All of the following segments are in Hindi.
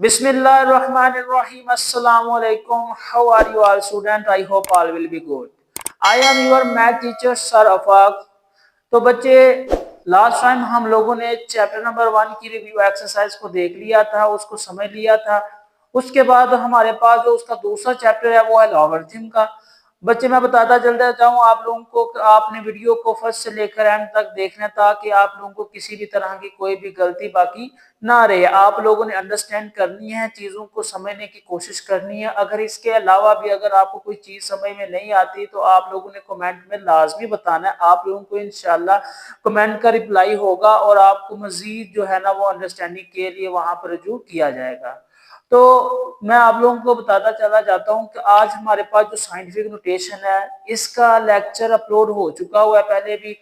Bismillahirrahmanirrahim. Assalamu alaikum. How are you all student? I hope all will be good. I am your math teacher Sir Afaq. तो बच्चे लास्ट टाइम हम लोगों ने चैप्टर नंबर 1 की रिव्यू एक्सरसाइज को देख लिया था, उसको समझ लिया था। उसके बाद हमारे पास जो उसका दूसरा चैप्टर है वो है लॉगरिथम का। बच्चे मैं बताता चलता जाऊं आप लोगों को, आपने वीडियो को फर्स्ट से लेकर एंड तक देखना ताकि आप लोगों को किसी भी तरह की कोई भी गलती बाकी ना रहे। आप लोगों ने अंडरस्टैंड करनी है, चीजों को समझने की कोशिश करनी है। अगर इसके अलावा भी अगर आपको कोई चीज समझ में नहीं आती तो आप लोगों ने कमेंट में लाजमी बताना है। आप लोगों को इंशाल्लाह कमेंट का रिप्लाई होगा और आपको मजीद जो है ना वो अंडरस्टैंडिंग के लिए वहां पर रजू किया जाएगा। तो मैं आप लोगों को बताता चला जाता हूं कि आज हमारे पास जो साइंटिफिक नोटेशन है इसका लेक्चर अपलोड हो चुका हुआ है पहले भी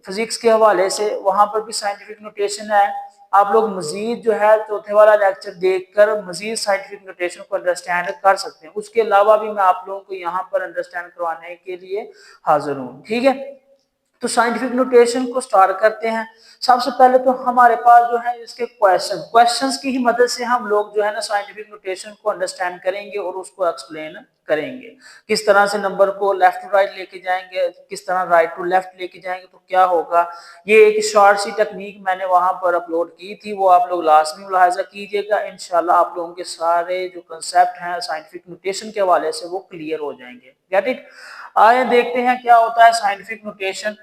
फिजिक्स के हवाले से, वहां पर भी साइंटिफिक नोटेशन है। आप लोग मजीद जो है चौथे वाला लेक्चर देखकर मजीद साइंटिफिक नोटेशन को अंडरस्टैंड कर सकते हैं। उसके अलावा भी मैं आप लोगों को यहाँ पर अंडरस्टैंड करवाने के लिए हाजिर हूँ, ठीक है। तो साइंटिफिक नोटेशन को स्टार्ट करते हैं। सबसे पहले तो हमारे पास जो है इसके क्वेश्चंस की ही मदद से हम लोग जो है ना साइंटिफिक नोटेशन को अंडरस्टैंड करेंगे और उसको एक्सप्लेन करेंगे। किस तरह से नंबर को लेफ्ट टू राइट लेके जाएंगे, किस तरह राइट टू लेफ्ट लेके जाएंगे तो क्या होगा। ये एक शॉर्ट सी टेक्निक मैंने वहां पर अपलोड की थी, वो आप लोग लास्ट में मुलाहाजा कीजिएगा। इंशाल्लाह आप लोगों के सारे जो कंसेप्ट हैं साइंटिफिक नोटेशन के हवाले से वो क्लियर हो जाएंगे। Get it. आइए देखते हैं क्या होता है साइंटिफिक नोटेशन।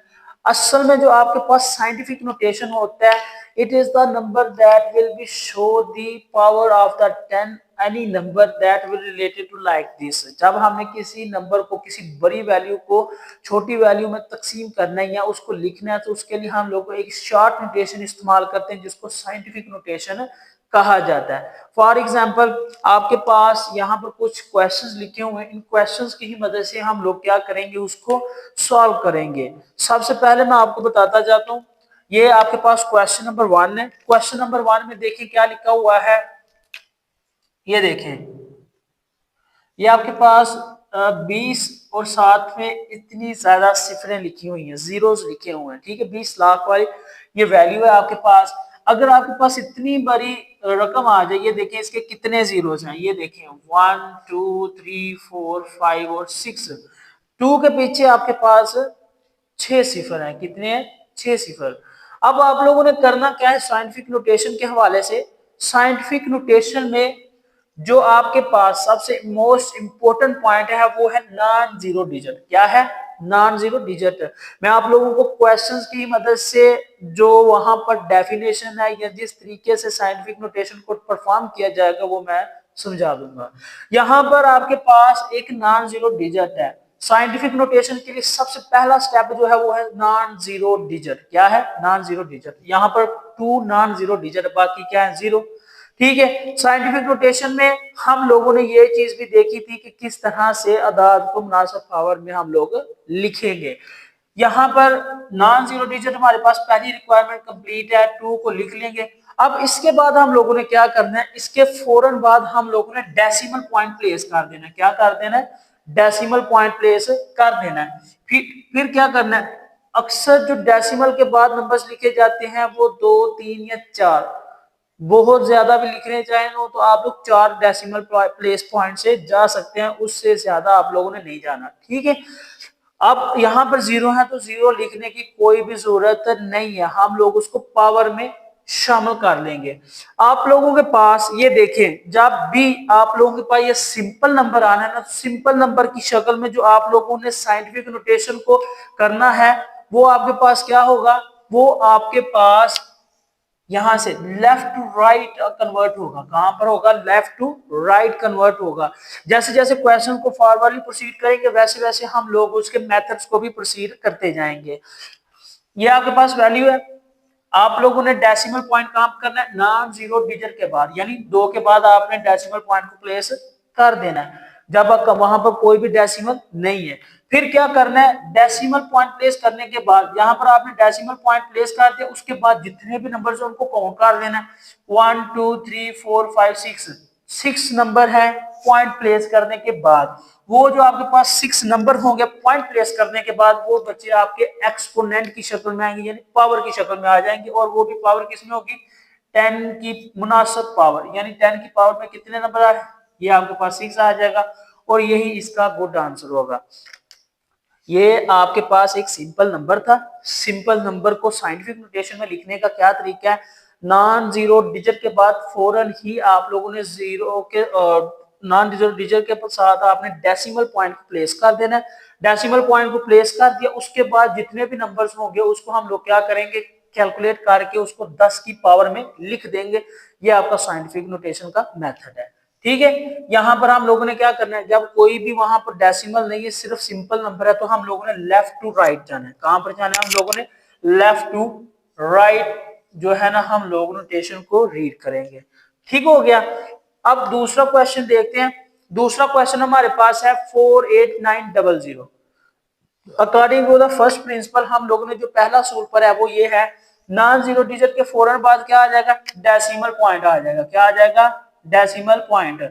असल में जो आपके पास साइंटिफिक नोटेशन होता है, it is the number that will be show the power of the 10 any number that will related to like this. जब हमने किसी नंबर को, किसी बड़ी वैल्यू को छोटी वैल्यू में तकसीम करना है या उसको लिखना है तो उसके लिए हम लोग एक शॉर्ट नोटेशन इस्तेमाल करते हैं जिसको साइंटिफिक नोटेशन कहा जाता है। फॉर एग्जाम्पल आपके पास यहाँ पर कुछ क्वेश्चंस लिखे हुए हैं, इन क्वेश्चंस की ही मदद से हम लोग क्या करेंगे, उसको सॉल्व करेंगे। सबसे पहले मैं आपको बताता जाता हूँ, ये आपके पास क्वेश्चन नंबर 1 है। क्वेश्चन नंबर 1 में देखिए क्या लिखा हुआ है, ये देखें। ये आपके पास 20 और साथ में इतनी ज्यादा सिफरें लिखी हुई हैं, जीरोस लिखे हुए हैं, ठीक है। 20 लाख वाली ये वैल्यू है आपके पास। अगर आपके पास इतनी बड़ी रकम आ जाए, ये देखें इसके कितने जीरोस हैं, ये देखें 1 2 3 4 5 और 6। 2 के पीछे आपके पास 6 सिफर हैं। कितने हैं? 6 सिफर। अब आप लोगों ने करना क्या है साइंटिफिक नोटेशन के हवाले से। साइंटिफिक नोटेशन में जो आपके पास सबसे मोस्ट इंपोर्टेंट पॉइंट है वो है नॉन जीरो डिजिट। क्या है? Non zero digit. मैं आप लोगों को क्वेश्चंस की मदद से जो वहां पर डेफिनेशन है या जिस तरीके से साइंटिफिक नोटेशन को परफॉर्म किया जाएगा वो मैं समझा दूंगा। यहां पर आपके पास एक नॉन जीरो डिजिट है। साइंटिफिक नोटेशन के लिए सबसे पहला स्टेप जो है वो है नॉन जीरो डिजिट। क्या है? Non zero digit. यहाँ पर 2 नॉन जीरो डिजिट, बाकी क्या है? जीरो, ठीक है। साइंटिफिक नोटेशन में हम लोगों ने ये चीज भी देखी थी कि किस तरह से अदाद को मुनासिब पावर में हम लोग लिखेंगे। यहाँ पर नॉन जीरो डिजिट हमारे पास पहली रिक्वायरमेंट कंप्लीट है, 2 को लिख लेंगे। अब इसके बाद हम लोगों ने क्या करना है, इसके फौरन बाद हम लोगों ने डेसिमल पॉइंट प्लेस कर देना है। क्या कर देना है? डेसिमल पॉइंट प्लेस कर देना है। फिर क्या करना है, अक्सर जो डेसिमल के बाद नंबर्स लिखे जाते हैं वो 2 3 या 4, बहुत ज्यादा भी लिखने चाहें तो आप लोग 4 डेसिमल प्लेस पॉइंट से जा सकते हैं, उससे ज्यादा आप लोगों ने नहीं जाना, ठीक है। अब यहाँ पर जीरो है तो जीरो लिखने की कोई भी जरूरत नहीं है, हम लोग उसको पावर में शामिल कर लेंगे। आप लोगों के पास ये देखें, जब भी आप लोगों के पास ये सिंपल नंबर आना है ना, सिंपल नंबर की शक्ल में जो आप लोगों ने साइंटिफिक नोटेशन को करना है वो आपके पास क्या होगा, वो आपके पास यहां से लेफ्ट टू राइट कन्वर्ट होगा। कहां पर होगा? लेफ्ट टू राइट कन्वर्ट होगा। जैसे जैसे क्वेश्चन को फॉरवर्डली प्रोसीड करेंगे वैसे वैसे हम लोग उसके मेथड्स को भी प्रोसीड करते जाएंगे। ये आपके पास वैल्यू है। आप लोगों ने डेसिमल पॉइंट कहां करना है? नॉन जीरो डिजिट के बाद, यानी 2 के बाद आपने डेसिमल पॉइंट को प्लेस कर देना है जब वहां पर कोई भी डेसिमल नहीं है। फिर क्या करना है, डेसिमल पॉइंट प्लेस करने के बाद यहाँ पर आपने डेसिमल पॉइंट प्लेस कर दिया, उसके बाद जितने भी नंबर है उनको काउंट कर देना है। 1 2 3 4 5 6 नंबर है। पॉइंट प्लेस करने के बाद वो जो आपके पास 6 नंबर होंगे पॉइंट प्लेस करने के बाद वो बच्चे आपके एक्सपोनेंट की शक्ल में आएंगे, यानी पावर की शक्ल में आ जाएंगे। और वो भी पावर किसमें होगी? 10 की मुनासिब पावर, यानी 10 की पावर में कितने नंबर आ रहे हैं, ये आपके पास 6 आ जाएगा और यही इसका गुड आंसर होगा। ये आपके पास एक सिंपल नंबर था। सिंपल नंबर को साइंटिफिक नोटेशन में लिखने का क्या तरीका है, नॉन जीरो डिजिट के बाद फौरन ही आप लोगों ने जीरो के नॉन जीरो डिजिट के साथ आपने डेसिमल पॉइंट को प्लेस कर देना है। डेसिमल पॉइंट को प्लेस कर दिया, उसके बाद जितने भी नंबर्स होंगे उसको हम लोग क्या करेंगे, कैलकुलेट करके उसको 10 की पावर में लिख देंगे। ये आपका साइंटिफिक नोटेशन का मेथड है। ठीक है, यहां पर हम लोगों ने क्या करना है, जब कोई भी वहां पर डेसिमल नहीं है, सिर्फ सिंपल नंबर है, तो हम लोगों ने लेफ्ट टू राइट जाना है। कहां पर जाना है, हम लोगों ने लेफ्ट टू राइट जो है ना, हम लोग नोटेशन को रीड करेंगे। ठीक हो गया। अब दूसरा क्वेश्चन देखते हैं। दूसरा क्वेश्चन हमारे पास है 48900। According to the first principle हम लोगों ने जो पहला सूल पर है वो ये है, नॉन जीरो डिजिट के फौरन बाद क्या आ जाएगा, डेसिमल पॉइंट आ जाएगा। क्या आ जाएगा, डेसिमल पॉइंट।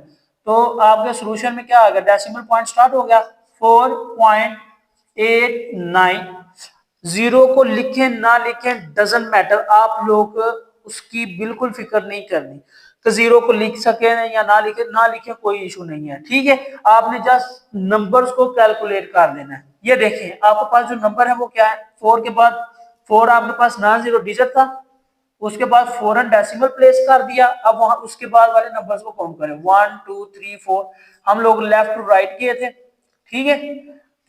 तो आपके सोल्यूशन में क्या आ गया, डेसिमल पॉइंट स्टार्ट हो गया 4.89। जीरो को लिखें ना लिखें डजंट मैटर, आप लोग उसकी बिल्कुल फिक्र नहीं करनी। तो जीरो को लिख सके या ना लिखे कोई इशू नहीं है। ठीक है, आपने जस्ट नंबर्स को कैलकुलेट कर देना है। ये देखें आपके पास जो नंबर है वो क्या है, 4 के बाद 4 आपके पास नॉन जीरो डिजिट था, उसके बाद फौरन डेसिमल प्लेस कर दिया। अब वहां उसके बाद वाले नंबर्स को काउंट करें, 1 2 3 4, हम लोग लेफ्ट टू राइट किए थे। ठीक है,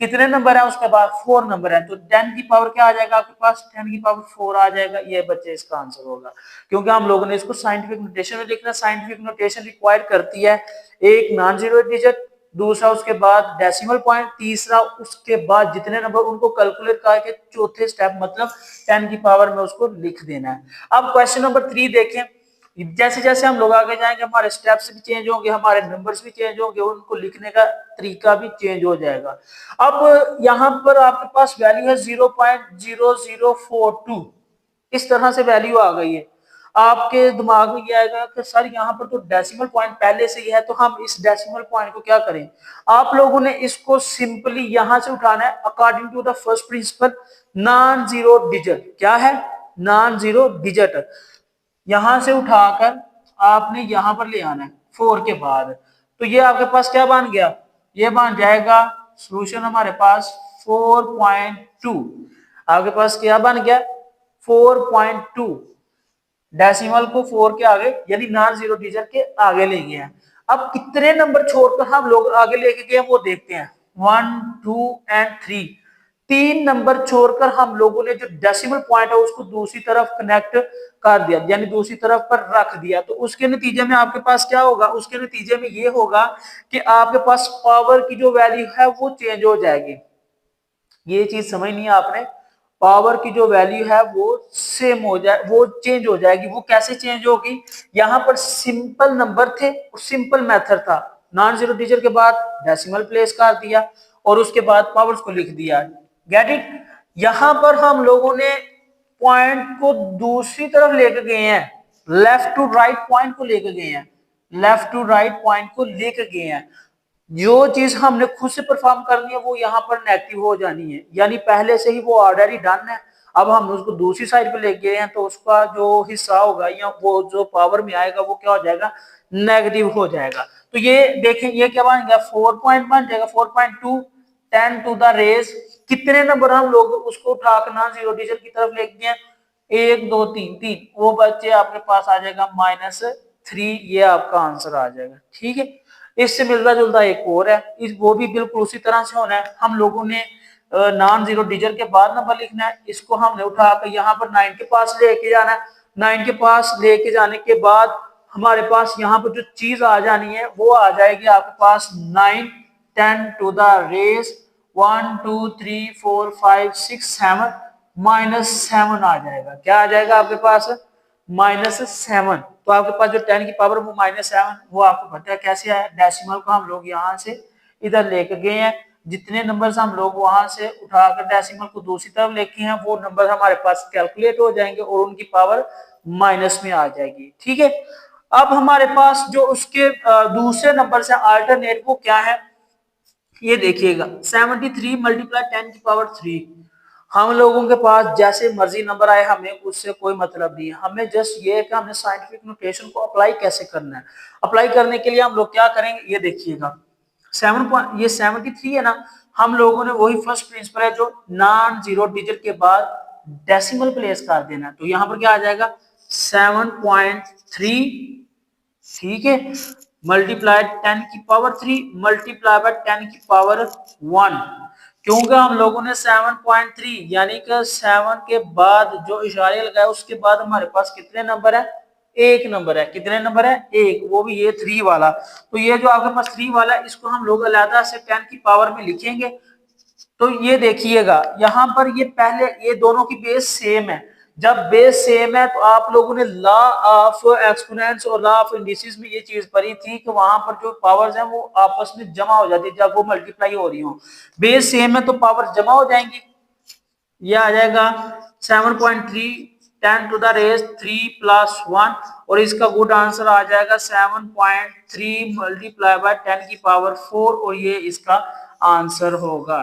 कितने नंबर है उसके बाद, 4 नंबर है, तो 10 की पावर क्या आ जाएगा आपके पास, 10 की पावर 4 आ जाएगा। ये बच्चे इसका आंसर होगा, क्योंकि हम लोगों ने इसको साइंटिफिक नोटेशन में लिखना। साइंटिफिक नोटेशन रिक्वायर करती है एक नॉन जीरो डिजिट, दूसरा उसके बाद डेसिमल पॉइंट, तीसरा उसके बाद जितने नंबर उनको कैलकुलेट करके चौथे स्टेप मतलब 10 की पावर में उसको लिख देना है। अब क्वेश्चन नंबर 3 देखें। जैसे जैसे हम लोग आगे जाएंगे हमारे स्टेप्स भी चेंज होंगे, हमारे नंबर्स भी चेंज होंगे, उनको लिखने का तरीका भी चेंज हो जाएगा। अब यहाँ पर आपके पास वैल्यू है 0.0042, इस तरह से वैल्यू आ गई है। आपके दिमाग में ये आएगा कि सर यहाँ पर तो डेसिमल पॉइंट पहले से ही है, तो हम इस डेसिमल पॉइंट को क्या करें। आप लोगों ने इसको सिंपली यहां से उठाना है according to the first principle, non zero digit. क्या है, नॉन जीरो डिजिट। यहां से उठाकर आपने यहां पर ले आना है 4 के बाद, तो ये आपके पास क्या बन गया, ये बन जाएगा सॉल्यूशन हमारे पास 4.2। आपके पास क्या बन गया, 4.2। डेसिमल को 4 के आगे यानी नॉन जीरो डिजिट के आगे ले गए हैं। अब कितने नंबर छोड़कर हम लोग आगे लेके गए वो देखते हैं, 1 2 एंड 3। 3 नंबर छोड़कर हम लोगों ने जो डेसिमल पॉइंट है उसको दूसरी तरफ कनेक्ट कर दिया, यानी दूसरी तरफ पर रख दिया। तो उसके नतीजे में आपके पास क्या होगा, उसके नतीजे में ये होगा कि आपके पास पावर की जो वैल्यू है वो चेंज हो जाएगी। ये चीज समझनी है आपने, पावर की जो वैल्यू है वो सेम हो जाए, वो चेंज हो जाएगी। वो कैसे चेंज होगी, यहाँ पर सिंपल नंबर थे और सिंपल मेथड था, नॉन जीरो डिजिट के बाद डेसिमल प्लेस कर दिया और उसके बाद पावर्स को लिख दिया। Get it. यहां पर हम लोगों ने पॉइंट को दूसरी तरफ लेके गए हैं, लेफ्ट टू राइट पॉइंट को लेके गए हैं, लेफ्ट टू राइट पॉइंट को लेके गए हैं। जो चीज हमने खुद से परफॉर्म करनी है वो यहाँ पर नेगेटिव हो जानी है, यानी पहले से ही वो ऑलरेडी डन है। अब हम उसको दूसरी साइड पे ले गए हैं, तो उसका जो हिस्सा होगा या वो जो पावर में आएगा वो क्या हो जाएगा, नेगेटिव हो जाएगा। तो ये देखें, ये क्या बन गया, 4 पॉइंट बन जाएगा 4.2, 10 टू द रेज। कितने नंबर हम लोग उसको उठाकर नॉन जीरो डिजिट की तरफ ले गए हैं, 1 2 3 3, वो बच्चे आपके पास आ जाएगा -3। ये आपका आंसर आ जाएगा। ठीक है, इससे मिलता जुलता एक और है, इस वो भी बिल्कुल उसी तरह से होना है। हम लोगों ने नॉन जीरो डिजिट के बाद नंबर लिखना है, इसको हमने उठाकर यहाँ पर 9 के पास लेके जाना है। 9 के पास लेके जाने के बाद हमारे पास यहाँ पर जो चीज आ जानी है वो आ जाएगी आपके पास 9 10 टू द रेस 1 2 3 4 5 6 7, -7 आ जाएगा। क्या आ जाएगा आपके पास, -7। तो आपके पास जो 10 की पावर वो -7, वो आपको पता है कैसे आया, डेसिमल को हम लोग यहाँ से इधर लेके गए हैं। जितने नंबर्स हम लोग वहां से उठाकर डेसिमल को दूसरी तरफ लेके हैं वो नंबर हमारे पास कैलकुलेट हो जाएंगे और उनकी पावर माइनस में आ जाएगी। ठीक है, अब हमारे पास जो उसके दूसरे नंबर से अल्टरनेट वो क्या है, ये देखिएगा 73 × 10 की पावर 3। हम लोगों के पास जैसे मर्जी नंबर आए, हमें उससे कोई मतलब नहीं है, हमें जस्ट ये है कि हमने साइंटिफिक नोटेशन को अप्लाई कैसे करना है। अप्लाई करने के लिए हम लोग क्या करेंगे, ये देखिएगा 73 है ना, हम लोगों ने वही फर्स्ट प्रिंसिपल है जो नॉन जीरो डिजिट के बाद डेसिमल प्लेस कर देना है। तो यहाँ पर क्या आ जाएगा 7.3, ठीक है, मल्टीप्लाई 10 की पावर 3 मल्टीप्लाई बाय 10 की पावर 1। क्योंकि हम लोगों ने 7.3 यानी कि 7 के बाद जो इशारे लगाए उसके बाद हमारे पास कितने नंबर है, एक नंबर है। कितने नंबर है, एक, वो भी ये 3 वाला। तो ये जो आपके पास 3 वाला है इसको हम लोग अलग से 10 की पावर में लिखेंगे। तो ये देखिएगा यहाँ पर ये पहले ये दोनों की बेस सेम है। जब बेस सेम है तो आप लोगों ने लॉ ऑफ एक्सपोनेंट्स और लॉ ऑफ इंडिसेस में ये चीज पढ़ी थी कि वहां पर जो पावर्स हैं वो आपस में जमा हो जाती है जब वो मल्टीप्लाई हो रही हो। बेस सेम है तो पावर जमा हो जाएंगी। ये आ जाएगा 7.3 10 to the raise 3 + 1 और इसका गुड आंसर आ जाएगा 7.3 मल्टीप्लाई बाय 10 की पावर 4 और ये इसका आंसर होगा।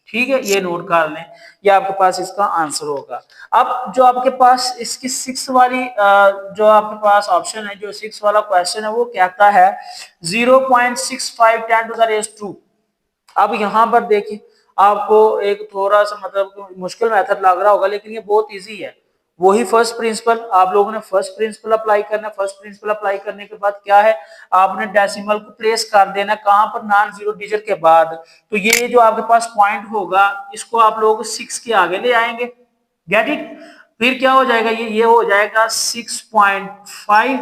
ठीक है, ये नोट कर लें, ये आपके पास इसका आंसर होगा। अब जो आपके पास इसकी 6 वाली जो आपके पास ऑप्शन है, जो 6 वाला क्वेश्चन है वो कहता है 0.65 10 to the raise 2। अब यहाँ पर देखिए आपको एक थोड़ा सा मतलब मुश्किल मेथड लग रहा होगा लेकिन ये बहुत इजी है। वही फर्स्ट प्रिंसिपल आप लोगों ने फर्स्ट प्रिंसिपल अप्लाई करना है। फर्स्ट प्रिंसिपल अप्लाई करने के बाद क्या है, आपने डेसिमल को प्लेस कर देना कहां पर, नॉन जीरो डिजिट के बाद। तो ये जो आपके पास पॉइंट होगा इसको आप लोग 6 के आगे ले आएंगे। Get it. फिर क्या हो जाएगा, ये हो जाएगा 6.5।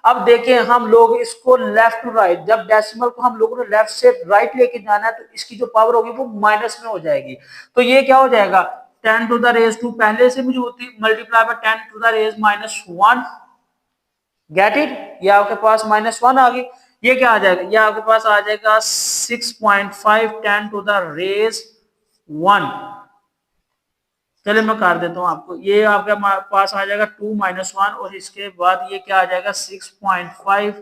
अब देखें हम लोग इसको लेफ्ट टू राइट, जब डेसिमल को हम लोगों ने लेफ्ट से राइट लेके जाना है तो इसकी जो पावर होगी वो माइनस में हो जाएगी। तो ये क्या हो जाएगा 10 to the raise 2 पहले से मौजूद थी multiply by 10 to the raise-1। Get it. ये आपके पास -1 आ गई। ये क्या आ जाएगा, ये आपके पास आ जाएगा 6.5 10 to the raise 1। चलिए मैं कर देता हूँ आपको, ये आपके पास आ जाएगा 2 - 1 और इसके बाद ये क्या आ जाएगा 6.5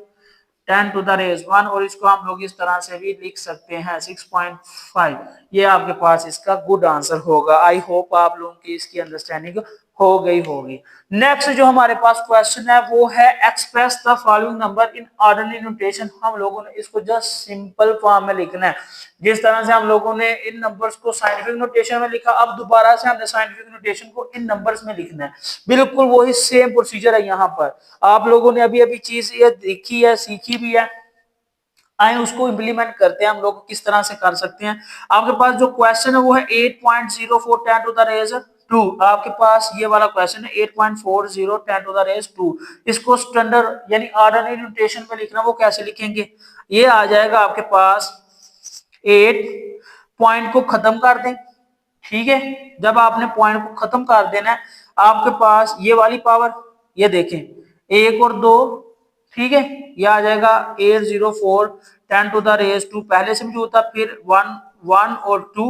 10 to the raise 1 और इसको हम लोग इस तरह से भी लिख सकते हैं 6.5। ये आपके पास इसका गुड आंसर होगा। आई होप आप लोगों की इसकी अंडरस्टैंडिंग हो गई होगी। नेक्स्ट जो हमारे पास क्वेश्चन है वो है express the following number in ordinary notation. हम लोगों ने इसको जस्ट सिंपल फॉर्म में लिखना है। जिस तरह से हम लोगों ने इन नंबर्स को साइंटिफिक नोटेशन में लिखा, अब दोबारा से हमने साइंटिफिक नोटेशन को इन नंबर्स में लिखना है। बिल्कुल वही सेम प्रोसीजर है। यहाँ पर आप लोगों ने अभी अभी चीज ये देखी है, सीखी भी है। आए उसको इम्प्लीमेंट करते हैं हम लोग किस तरह से कर सकते हैं। आपके पास जो क्वेश्चन है वो है 8.04 10 to the raise 2। आपके पास ये वाला क्वेश्चन है 8.40 10 to the raise 2। इसको स्टैंडर्ड यानी ऑर्डिनरी नोटेशन में लिखना, वो कैसे लिखेंगे, ये आ जाएगा आपके पास 8 पॉइंट को खत्म कर दें। ठीक है, जब आपने पॉइंट को खत्म कर देना है आपके पास ये वाली पावर, ये देखें 1 और 2, ठीक है, ये आ जाएगा 804 10 to the raise 2 पहले से मौजूद था, फिर 1 और 2,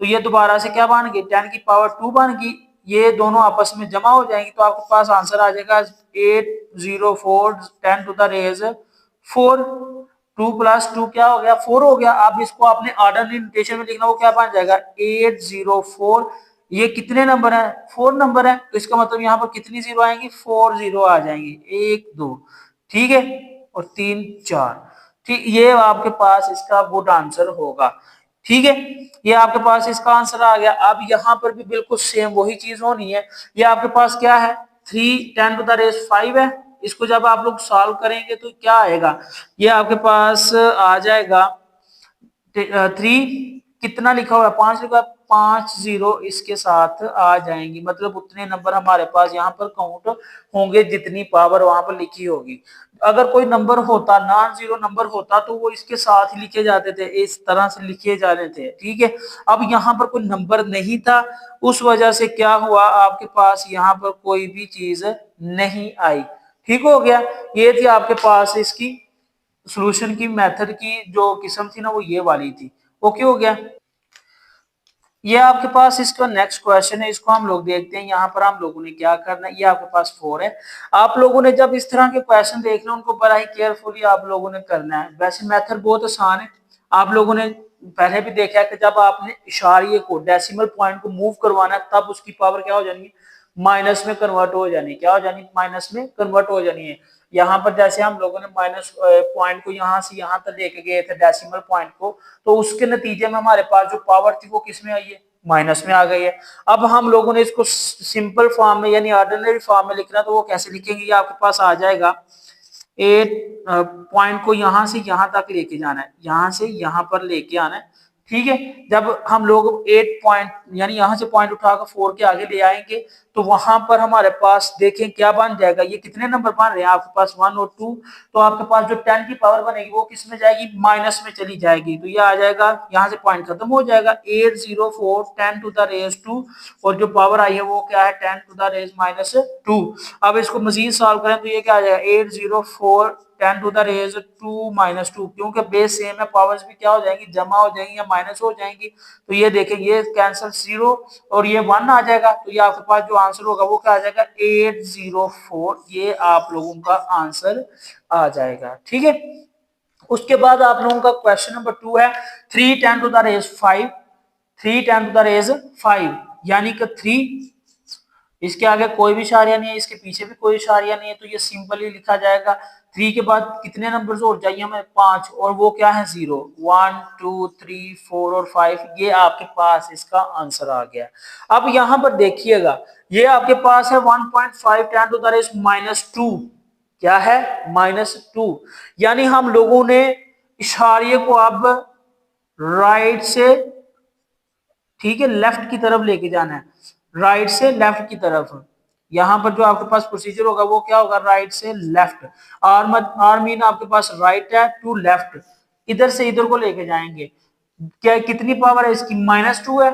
तो ये दोबारा से क्या बन गई 10 की पावर 2 बन गई। ये दोनों आपस में जमा हो जाएंगी तो आपके पास आंसर आ जाएगा 804 10 to the raise 4। 2 + 2 क्या हो गया 4 हो गया। अब इसको आपने ऑर्डिनरी नोटेशन में लिखना, वो क्या बन जाएगा 804। ये कितने नंबर है, 4 नंबर है, तो इसका मतलब यहाँ पर कितनी जीरो आएंगी, 4 जीरो आ जाएंगी, 1 2, ठीक है, और 3 4। ठीक, ये आपके पास इसका गुड आंसर होगा। ठीक है, ये आपके पास इसका आंसर आ गया। अब यहाँ पर भी बिल्कुल सेम वही चीज होनी है। ये आपके पास क्या है 3 10 to the raise 5 है। इसको जब आप लोग सॉल्व करेंगे तो क्या आएगा, ये आपके पास आ जाएगा 3, कितना लिखा हुआ है 5 लिखा, 5 जीरो इसके साथ आ जाएंगी, मतलब उतने नंबर हमारे पास यहाँ पर काउंट होंगे जितनी पावर वहां पर लिखी होगी। अगर कोई नंबर होता नॉन जीरो नंबर होता तो वो इसके साथ ही लिखे जाते थे, इस तरह से लिखे जाते थे। ठीक है, अब यहाँ पर कोई नंबर नहीं था, उस वजह से क्या हुआ आपके पास यहाँ पर कोई भी चीज नहीं आई। ठीक हो गया, ये थी आपके पास इसकी सॉल्यूशन की मेथड की जो किस्म थी ना वो ये वाली थी। ओके हो गया। ये आपके पास इसका नेक्स्ट क्वेश्चन है, इसको हम लोग देखते हैं। यहाँ पर हम लोगों ने क्या करना है, ये आपके पास 4 है। आप लोगों ने जब इस तरह के क्वेश्चन देखना उनको बड़ा ही केयरफुली आप लोगों ने करना है। वैसे मेथड बहुत आसान है, आप लोगों ने पहले भी देखा है कि जब आपने इशारिये को डेसिमल पॉइंट को मूव करवाना है तब उसकी पावर क्या हो जानी है, माइनस में कन्वर्ट हो जानी है। क्या हो जानी, माइनस में कन्वर्ट हो जानी है। यहाँ पर जैसे हम लोगों ने माइनस पॉइंट को यहाँ से यहाँ तक लेके गए थे डेसिमल पॉइंट को, तो उसके नतीजे में हमारे पास जो पावर थी वो किस में आई है, माइनस में आ गई है। अब हम लोगों ने इसको सिंपल फॉर्म में यानी ऑर्डिनरी फॉर्म में लिखना, तो वो कैसे लिखेंगे, ये आपके पास आ जाएगा 8 पॉइंट को यहाँ से यहाँ तक लेके जाना है, यहाँ से यहाँ पर लेके आना है। ठीक है, जब हम लोग 8 पॉइंट यानी यहाँ से पॉइंट उठाकर 4 के आगे ले आएंगे तो वहां पर हमारे पास देखें क्या बन जाएगा, ये कितने नंबर बन रहे हैं आपके पास 1 और 2, तो आपके पास जो 10 की पावर बनेगी वो किस में जाएगी, माइनस में चली जाएगी। तो ये आ जाएगा, यहाँ से पॉइंट खत्म हो जाएगा, 804 10 टू द रेज 2, और जो पावर आई है वो क्या है, 10 टू द रेज माइनस 2। अब इसको मजीद सॉल्व करें तो ये क्या आ जाएगा, 804 10 टू द रेज 2 माइनस 2, क्योंकि बेस सेम है, पावर्स भी क्या हो जाएंगी, जमा हो जाएंगी या माइनस हो जाएंगी। तो ये देखें, ये कैंसिल 0 और ये 1 आ जाएगा, तो ये आपके पास जो आंसर होगा वो क्या आ जाएगा, 804। ये आप लोगों का आंसर आ जाएगा। ठीक है, उसके बाद आप लोगों का क्वेश्चन नंबर 2 है 3 10 to the raise 5, 3 10 to the raise 5 यानी कि 3, इसके आगे कोई भी इशारिया नहीं है, इसके पीछे भी कोई इशारिया नहीं है, तो ये सिंपल ही लिखा जाएगा। 3 के बाद कितने नंबर्स और चाहिए हमें, 5, और वो क्या है 0, 1 2 3 4 और 5, ये आपके पास इसका आंसर आ गया। अब यहाँ पर देखिएगा, ये आपके पास है 1.5 10 टू द रेज -2, क्या है, -2, यानी हम लोगों ने इशारिये को अब राइट से, ठीक है, लेफ्ट की तरफ लेके जाना है, राइट से लेफ्ट की तरफ। यहां पर जो आपके पास प्रोसीजर होगा वो क्या होगा, राइट से लेफ्ट। आर मीन आपके पास राइट है टू लेफ्ट, इधर से इधर को लेके जाएंगे। क्या कितनी पावर है इसकी, -2 है।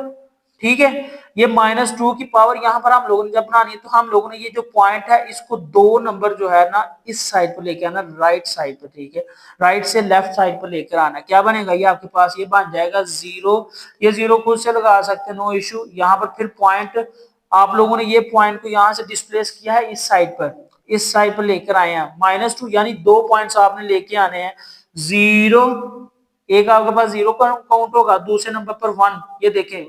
ठीक है, ये -2 की पावर यहाँ पर हम लोगों ने जब बनानी है तो हम लोगों ने ये जो पॉइंट है इसको 2 नंबर जो है ना इस साइड पर लेके आना, राइट साइड पर। ठीक है, राइट से लेफ्ट साइड पर लेकर आना, क्या बनेगा, ये आपके पास ये बन जाएगा 0। ये 0 खुद से लगा सकते हैं, नो इशू। यहाँ पर फिर पॉइंट आप लोगों ने ये पॉइंट को यहाँ से डिस्प्लेस किया है इस साइड पर, इस साइड पर लेकर आए हैं -2, यानी 2 पॉइंट्स आपने लेके आने हैं। 0, एक आपके पास 0 काउंट होगा, दूसरे नंबर पर 1, ये देखें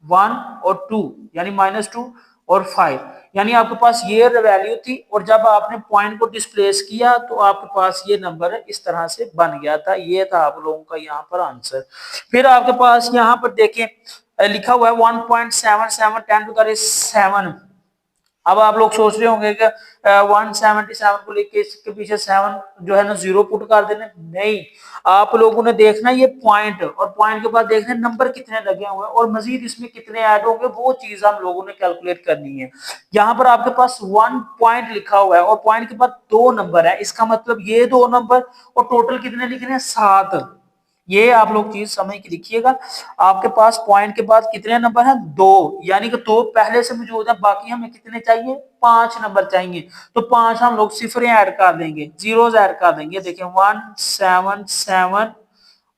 1 और 2 यानी -2 और 5, यानी आपके पास ये वैल्यू थी, और जब आपने पॉइंट को डिस्प्लेस किया तो आपके पास ये नंबर इस तरह से बन गया था। ये था आप लोगों का यहाँ पर आंसर। फिर आपके पास यहाँ पर देखें लिखा हुआ है 1.77 10 टू द रेज 7। अब आप लोग सोच रहे होंगे कि 177 को लेके इसके पीछे 7 जो है ना 0 पुट कर देने, नहीं, आप लोगों ने देखना ये पॉइंट, और पॉइंट के बाद देखना नंबर कितने लगे हुए हैं और मजीद इसमें कितने ऐड होंगे, वो चीज हम लोगों ने कैलकुलेट करनी है। यहाँ पर आपके पास 1 पॉइंट लिखा हुआ है और पॉइंट के बाद 2 नंबर है, इसका मतलब ये 2 नंबर और टोटल कितने लिखने हैं, 7। ये आप लोग चीज समझ के लिखिएगा। आपके पास पॉइंट के बाद कितने नंबर हैं, 2, यानी कि 2 पहले से मौजूद है, बाकी हमें कितने चाहिए, 5 नंबर चाहिए। तो 5 हम लोग सिफरें ऐड कर देंगे, जीरोस ऐड कर देंगे। देखें 177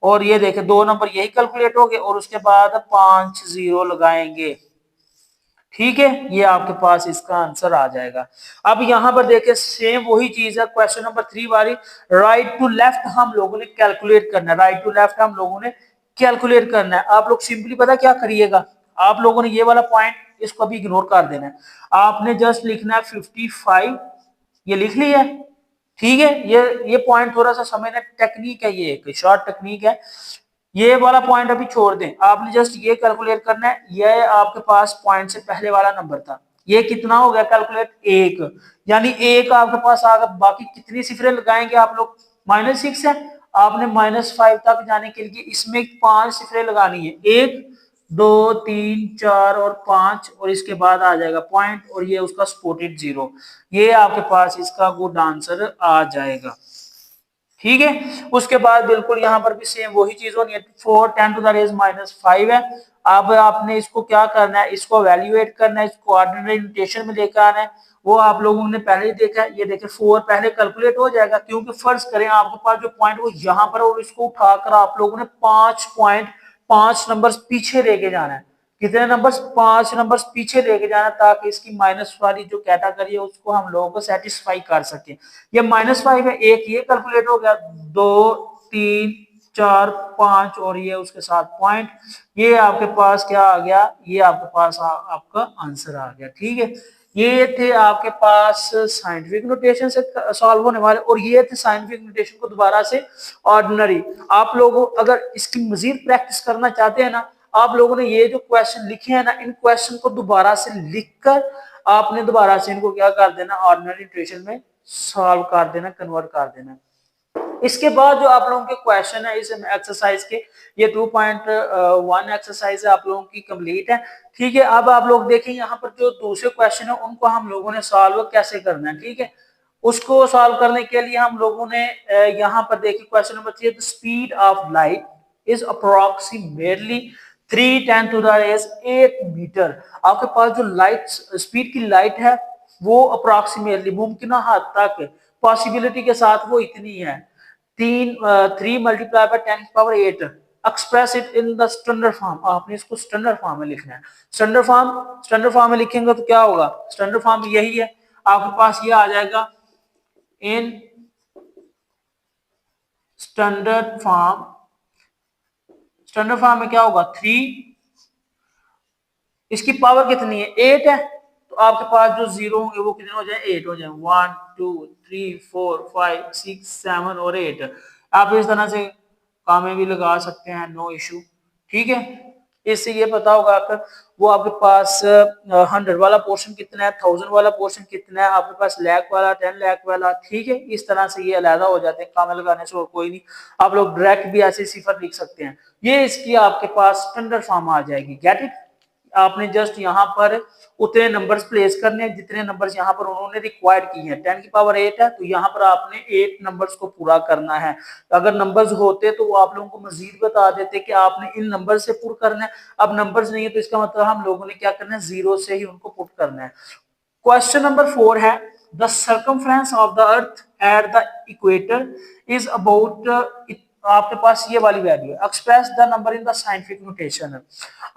और ये देखें 2 नंबर यही कैलकुलेट हो गए और उसके बाद 5 0 लगाएंगे। ठीक है, ये आपके पास इसका आंसर आ जाएगा। अब यहां पर देखिए सेम वही चीज है, क्वेश्चन नंबर 3 वाली, राइट टू लेफ्ट हम लोगों ने कैलकुलेट करना है, राइट टू लेफ्ट हम लोगों ने कैलकुलेट करना है। आप लोग सिंपली पता क्या करिएगा, आप लोगों ने ये वाला पॉइंट इसको अभी इग्नोर कर देना है, आपने जस्ट लिखना है 55, ये लिख लिया है। ठीक है, ये पॉइंट थोड़ा सा समझना, टेक्निक है, ये एक शॉर्ट टेक्निक है। ये वाला पॉइंट अभी छोड़ दें, आपने जस्ट ये कैलकुलेट करना है, ये आपके पास पॉइंट से पहले वाला नंबर था, ये कितना हो गया कैलकुलेट, 1, यानी 1 आपके पास आ गया। बाकी कितनी सिफरें लगाएंगे आप लोग, -6 है, आपने -5 तक जाने के लिए इसमें 5 सिफरें लगानी है, 1 2 3 4 और 5, और इसके बाद आ जाएगा पॉइंट और ये उसका स्पॉटेड 0। ये आपके पास इसका गुड आंसर आ जाएगा। ठीक है, उसके बाद बिल्कुल यहाँ पर भी सेम वही चीज होनी है, 4 10 टू द रेज -5 है। अब आपने इसको क्या करना है, इसको वैल्यूएट करना है, इसको ऑर्डिनरी नोटेशन में लेकर आना है, वो आप लोगों ने पहले ही देखा है। ये देखें 4 पहले कैलकुलेट हो जाएगा, क्योंकि फर्ज करें आपके पास जो पॉइंट वो यहाँ पर, और इसको उठाकर आप लोगों ने 5 नंबर पीछे लेके जाना है। कितने नंबर्स, 5 नंबर्स पीछे लेके जाना, ताकि इसकी माइनस वाली जो कैटेगरी है उसको हम लोगों को सेटिस्फाई कर सके। ये -5 है, एक ये कैलकुलेट हो गया, 2 3 4 5 और ये उसके साथ पॉइंट, ये आपके पास क्या आ गया, ये आपके पास आपका आंसर आ गया। ठीक है, ये थे आपके पास साइंटिफिक नोटेशन से सॉल्व होने वाले, और ये थे साइंटिफिक नोटेशन को दोबारा से ऑर्डिनरी। आप लोग अगर इसकी मजीद प्रैक्टिस करना चाहते हैं ना, आप लोगों ने ये जो क्वेश्चन लिखे हैं ना, इन क्वेश्चन को दोबारा से लिखकर आपने दोबारा से इनको क्या कर देना, ऑर्डिनरी नोटेशन में सॉल्व कर देना, कन्वर्ट कर देना। इसके बाद जो आप लोगों के क्वेश्चन है इस एक्सरसाइज के, ये 2.1 एक्सरसाइज है आप लोगों की कंप्लीट है। ठीक है, अब आप लोग देखें यहाँ पर जो दूसरे क्वेश्चन है उनको हम लोगों ने सॉल्व कैसे करना है। ठीक है, उसको सॉल्व करने के लिए हम लोगों ने यहाँ पर देखिए question number 3, the speed of light is approximately 3 × 10⁻⁸ metre. आपके पास जो लाइट स्पीड की लाइट है वो अप्रोक्सीमेटली मुमकिन हद तक पॉसिबिलिटी के साथ वो इतनी है 3 3 multiply by 10⁸ express it in the standard form. आपने इसको स्टैंडर्ड फॉर्म में लिखना है। स्टैंडर्ड फॉर्म में लिखेंगे तो क्या होगा, स्टैंडर्ड फॉर्म यही है, आपके पास ये आ जाएगा in standard form. Standard form में क्या होगा 3, इसकी पावर कितनी है 8 है, तो आपके पास जो जीरो होंगे वो कितने हो जाए 8 हो जाए, 1 2 3 4 5 6 7 और 8। आप इस तरह से काम में भी लगा सकते हैं, नो इशू। ठीक है, इससे ये पता होगा कि वो आपके पास 100 वाला पोर्शन कितना है, 1000 वाला पोर्शन कितना है, आपके पास लाख वाला 10 लाख वाला। ठीक है, इस तरह से ये अलग हो जाते हैं काम में लगाने से, और कोई नहीं। आप लोग डायरेक्ट भी ऐसे सिफर लिख सकते हैं, ये इसकी आपके पास स्टैंडर्ड फॉर्म आ जाएगी। गेट इट, आपने जस्ट यहाँ पर उतने नंबर्स प्लेस करने हैं जितने नंबर्स यहाँ पर उन्होंने रिक्वायर्ड की हैं। 10⁸ है तो यहाँ पर आपने 8 नंबर्स को पूरा करना है। अगर नंबर्स होते तो वो आप लोगों को मजीद बता देते कि आपने इन नंबर से पुट करना है। अब नंबर्स नहीं है तो इसका मतलब हम लोगों ने क्या करना है, जीरो से ही उनको पुट करना है। क्वेश्चन नंबर 4 है, the circumference of the earth at the equator is about, आपके पास ये वाली वैल्यू है, express the number in the scientific notation.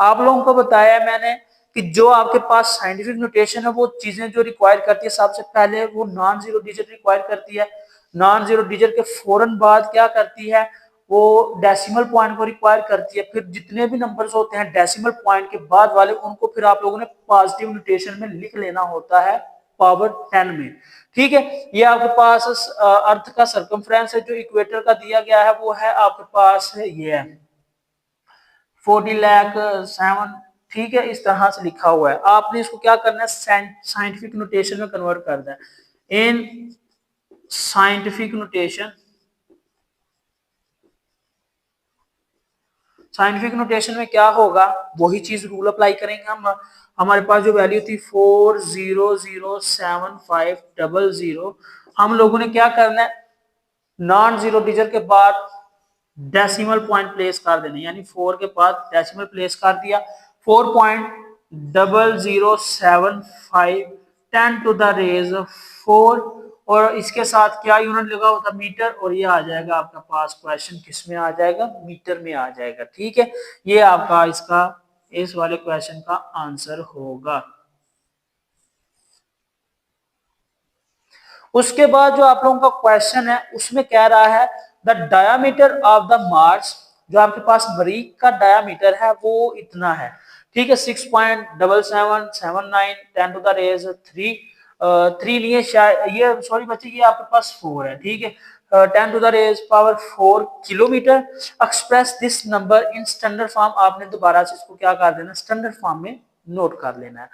आप लोगों को बताया मैंने कि जो आपके पास साइंटिफिक नोटेशन है वो चीजें जो रिक्वायर करती है, सबसे पहले वो नॉन जीरो डिजिट रिक्वायर करती है, नॉन जीरो डिजिट के फौरन बाद क्या करती है, वो डेसिमल पॉइंट को रिक्वायर करती है, फिर जितने भी नंबर्स होते हैं डेसिमल पॉइंट के बाद वाले उनको फिर आप लोगों ने पॉजिटिव नोटेशन में लिख लेना होता है पावर 10 में। ठीक है, ये आपके पास अर्थ का सर्कमफ्रेंस है जो इक्वेटर का दिया गया है, वो है आपके पास ये है 40 लाख 7। ठीक है, इस तरह से लिखा हुआ है, आपने इसको क्या करना है साइंटिफिक नोटेशन में कन्वर्ट करना है। In scientific notation, scientific notation में क्या होगा, वही चीज रूल अप्लाई करेंगे हम। हमारे पास जो वैल्यू थी 4007500, हम लोगों ने क्या करना है, नॉन जीरो डिजिट के बाद डेसिमल पॉइंट प्लेस कर देना, यानी 4 के बाद डेसिमल प्लेस कर दिया, 4.0075 10⁻⁴, और इसके साथ क्या यूनिट लगा होता मीटर, और ये आ जाएगा आपका पास क्वेश्चन किस में आ जाएगा, मीटर में आ जाएगा। ठीक है, ये आपका इसका इस वाले क्वेश्चन का आंसर होगा। उसके बाद जो आप लोगों का क्वेश्चन है उसमें कह रहा है the diameter of the Mars, जो आपके पास मरीख का डायामीटर है वो इतना है। ठीक है, 6.7779 10⁻³ 3 नहीं है शायद, ये सॉरी बच्चे ये आपके पास 4 है। ठीक है, 10⁻⁴ kilometre. Express this number in standard form, आपने दोबारा से इसको क्या कर देना, स्टैंडर्ड फॉर्म में नोट कर लेना है।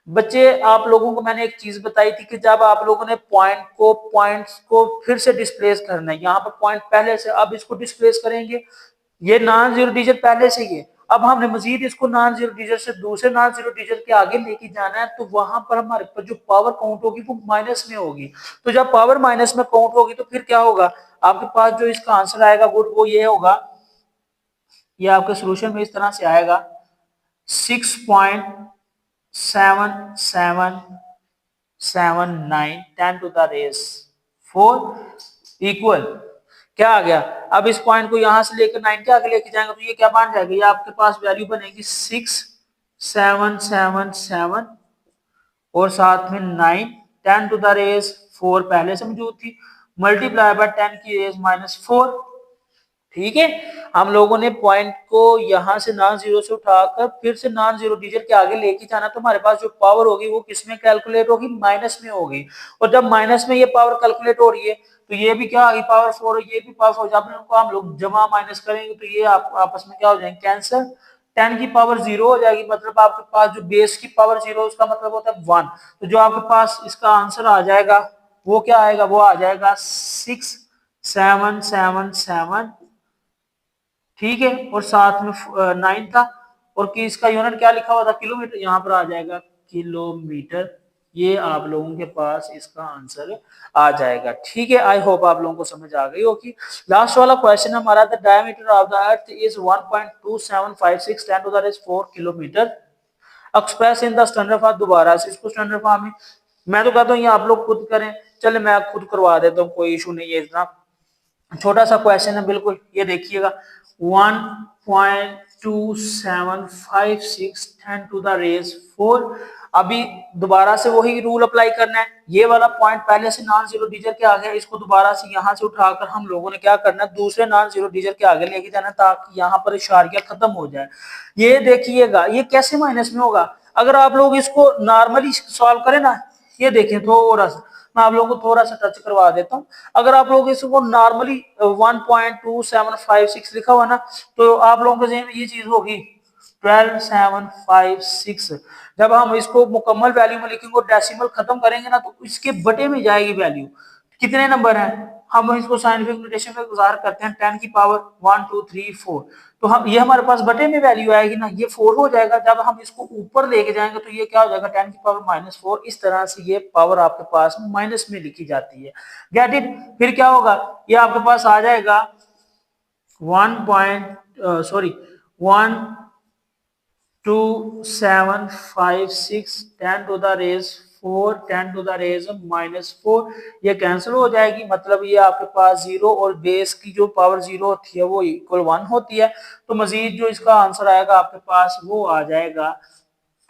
बच्चे आप लोगों को मैंने एक चीज बताई थी कि जब आप लोगों ने पॉइंट्स को फिर से डिस्प्लेस करना है, यहाँ पर पॉइंट पहले से, अब इसको डिस्प्लेस करेंगे, ये नॉन जीरो डिजिट पहले से ही है, अब हमने मजीद इसको नॉन जीरो डिजिट से दूसरे नॉन जीरो डिजिट के आगे लेके जाना है, तो वहां पर हमारे पास जो पावर काउंट होगी वो माइनस में होगी। तो जब पावर माइनस में काउंट होगी तो फिर क्या होगा, आपके पास जो इसका आंसर आएगा गुड वो ये होगा, ये आपके सोल्यूशन में इस तरह से आएगा 6.7779 10⁻⁴ इक्वल क्या आ गया। अब इस पॉइंट को यहां से लेकर 9 के आगे लेके जाएंगे तो ये क्या बन जाएगा, ये आपके पास वैल्यू बनेगी 6777 और साथ में 9 10⁻⁴ पहले से मौजूद थी, मल्टीप्लाई बाय 10⁻⁻⁴। ठीक है, हम लोगों ने पॉइंट को यहां से नॉन जीरो से उठाकर फिर से नॉन जीरो डिजिट के आगे लेके जाना, तो हमारे पास जो पावर होगी वो किस में कैलकुलेट होगी, माइनस में होगी। और जब माइनस में ये पावर कैलकुलेट हो रही है तो ये भी क्या आ गई, पावर 4, ये भी पावर 4। जब इनको हम लोग जमा माइनस करेंगे तो ये आपस में क्या हो जाएंगे, कैंसर। 10 की पावर 0 हो जाएगी, मतलब आपके पास जो बेस की पावर 0 उसका मतलब होता है 1। तो जो आपके पास इसका आंसर आ जाएगा वो क्या आएगा, वो आ जाएगा 6777। ठीक है, और साथ में 9 था, और कि इसका यूनिट क्या लिखा हुआ था, किलोमीटर, यहाँ पर आ जाएगा किलोमीटर। ये आप लोगों के पास इसका आंसर आ जाएगा। ठीक है, आई होप आप लोगों को समझ आ गई होगी। लास्ट वाला क्वेश्चन हमारा, the diameter of the earth is 1.2756 10 to the raise 4 kilometre, express in the standard form. दोबारा से इसको स्टैंडर्ड फॉर्म में, मैं तो कहता हूँ ये आप लोग खुद करें, चले मैं खुद करवा देता हूँ, कोई इशू नहीं है, इतना छोटा सा क्वेश्चन है बिल्कुल। ये देखिएगा, 1.2756 10 टू द रेज़ 4। अभी दोबारा से वही रूल अप्लाई करना है, ये वाला पॉइंट पहले से नॉन जीरो डिजिट के आगे, इसको दोबारा से यहाँ से उठाकर हम लोगों ने क्या करना है, दूसरे नॉन जीरो डिजिट के आगे लेके जाना, ताकि यहाँ पर इशारिया खत्म हो जाए। ये देखिएगा ये कैसे माइनस में होगा, अगर आप लोग इसको नॉर्मली सॉल्व करें ना, ये देखें थोड़ा सा, मैं आप लोगों को थोड़ा सा टच करवा देता हूँ। अगर आप लोग इसको नॉर्मली 1.2756 लिखा हुआ ना, तो आप लोगों के जहन में ये चीज होगी 12756। जब हम इसको मुकम्मल वैल्यू में लिखेंगे और डेसिमल खत्म करेंगे ना, तो इसके बटे में जाएगी वैल्यू। कितने नंबर हैं, हम इसको साइंटिफिक नोटेशन में गुजार करते हैं 10 की पावर 1 2 3 4। तो हम ये हमारे पास बटे में वैल्यू आएगी ना, ये 4 हो जाएगा। जब हम इसको ऊपर लेके जाएंगे तो ये क्या हो जाएगा, 10 की पावर -4। इस तरह से ये पावर आपके पास माइनस में लिखी जाती है। Get it. फिर क्या होगा, ये आपके पास आ जाएगा 1.2756 10 to the raise 4 10 to the raise -4। ये कैंसिल हो जाएगी, मतलब ये आपके पास 0 और बेस की जो पावर 0 होती है वो इक्वल 1 होती है। तो मजीद जो इसका आंसर आएगा आपके पास वो आ जाएगा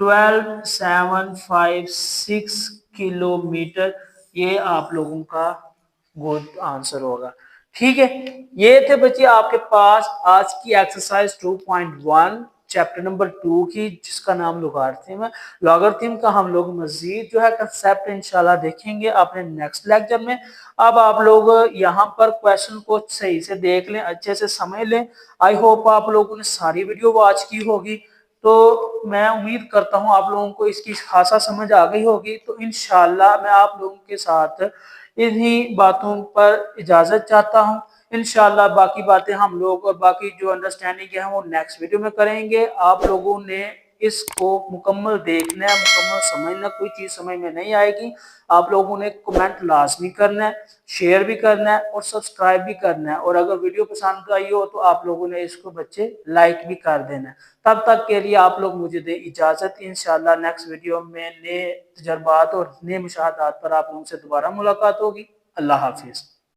12756 किलोमीटर। ये आप लोगों का गुड आंसर होगा। ठीक है, ये थे बच्चे आपके पास आज की एक्सरसाइज 2.1 चैप्टर नंबर 2 की, जिसका नाम लॉगरिथम है। लॉगरिथम का हम लोग मजीद जो है कंसेप्ट इंशाल्लाह देखेंगे अपने नेक्स्ट लेक्चर में। अब आप लोग यहाँ पर क्वेश्चन को सही से देख लें, अच्छे से समझ लें। आई होप आप लोगों ने सारी वीडियो वॉच की होगी, तो मैं उम्मीद करता हूँ आप लोगों को इसकी खासा समझ आ गई होगी। तो इंशाल्लाह मैं आप लोगों के साथ इन्हीं बातों पर इजाजत चाहता हूँ। इंशाल्लाह बाकी बातें हम लोग और बाकी जो अंडरस्टैंडिंग है वो नेक्स्ट वीडियो में करेंगे। आप लोगों ने इसको मुकम्मल देखना है, मुकम्मल समझना। कोई चीज़ समझ में नहीं आएगी, आप लोगों ने कमेंट लाजमी करना है, शेयर भी करना है और सब्सक्राइब भी करना है। और अगर वीडियो पसंद आई हो तो आप लोगों ने इसको बच्चे लाइक भी कर देना है। तब तक के लिए आप लोग मुझे दे इजाज़त। इंशाल्लाह नेक्स्ट वीडियो में नए तजर्बात और नए मुशाहदात पर आप लोगों से दोबारा मुलाकात होगी। अल्लाह हाफिज़।